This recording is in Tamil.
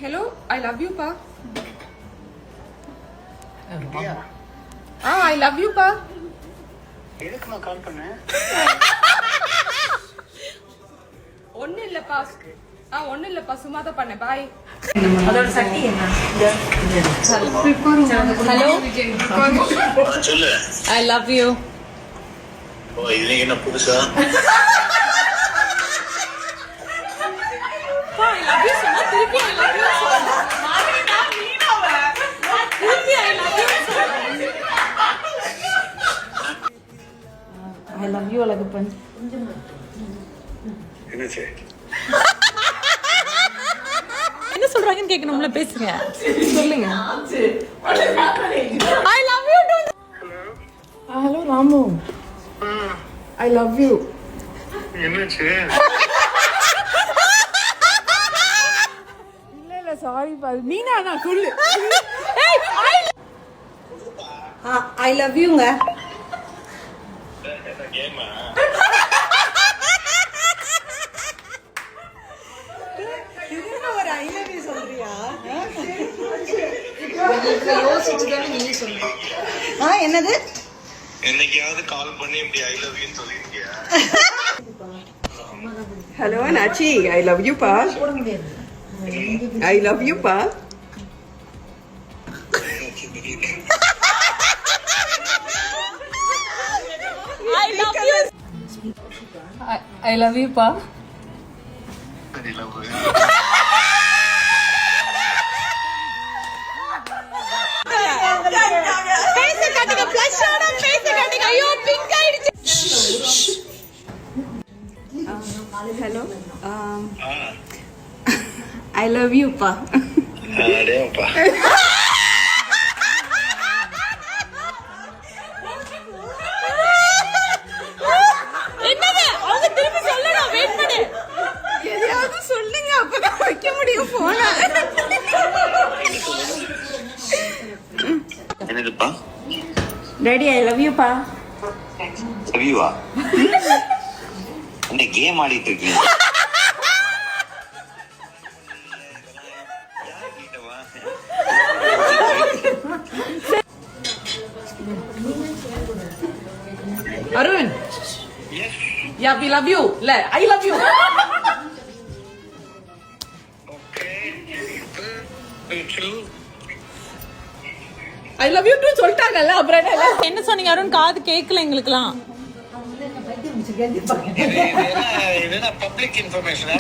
Hello, I love you, pa. I love you, pa. எதுக்கு நான் கால் பண்ணேன்? ஒன்னும் இல்லப்பா. ஒன்னும் இல்லப்பா, சும்மா தான் பண்ணேன். பாய். அதோட சட்டி என்ன? ஹலோ. சொல்லு. I love you. ஓ, இது என்ன புதுசா? I love you சொன்னா திருப்பி I love you சொல்றேன். திருப்பி I love you சொல்றேன். I love you Alagappan. என்னாச்சு? என்ன சொல்றாங்கன்னு கேட்கணும்ல, பேசுங்க. சொல்லுங்க. I love you too. Hello Ramu. I love you. என்னாச்சு? இல்ல சாரி பா. மீனா நான் சொல்லு. I love youங்க. என்ன கேமா? இதுன்னு ஒரு I love you சொல்றியா? என்னது? என்னைக்காவது கால் பண்ணி இப்படி ஐ லவ் யூ சொல்லிருக்கியா? Hello, Nachi. I love you, pa. I love you, pa. I love you. I love you பா. I love you. பேச காட்டுங்க, ஃப்ளஷ் ஆன பேச காட்டுங்க. ஐயோ பிங்க் ஆயிடுச்சு. Hello. I love you, pa. அடேப்பா. என்னது? அவங்க திருப்பி சொல்லணும். வெயிட் பண்ணு. எதையாவது சொல்லுங்க, அப்பதான் வைக்க முடியும் போன. என்னதுப்பா? Daddy, I love you, pa. லவ்யூவா? இந்த கேம் ஆடிட்டு இருக்கீங்க. Arun. Yeah, we love you. Le, I love you. I love you too சொல்லிட்டாங்கல்ல, அப்புறம் என்ன? என்ன சொன்னீங்க அருண்? காது கேட்கல எங்களுக்குலாம். இது என்ன பப்ளிக் இன்ஃபர்மேஷன்?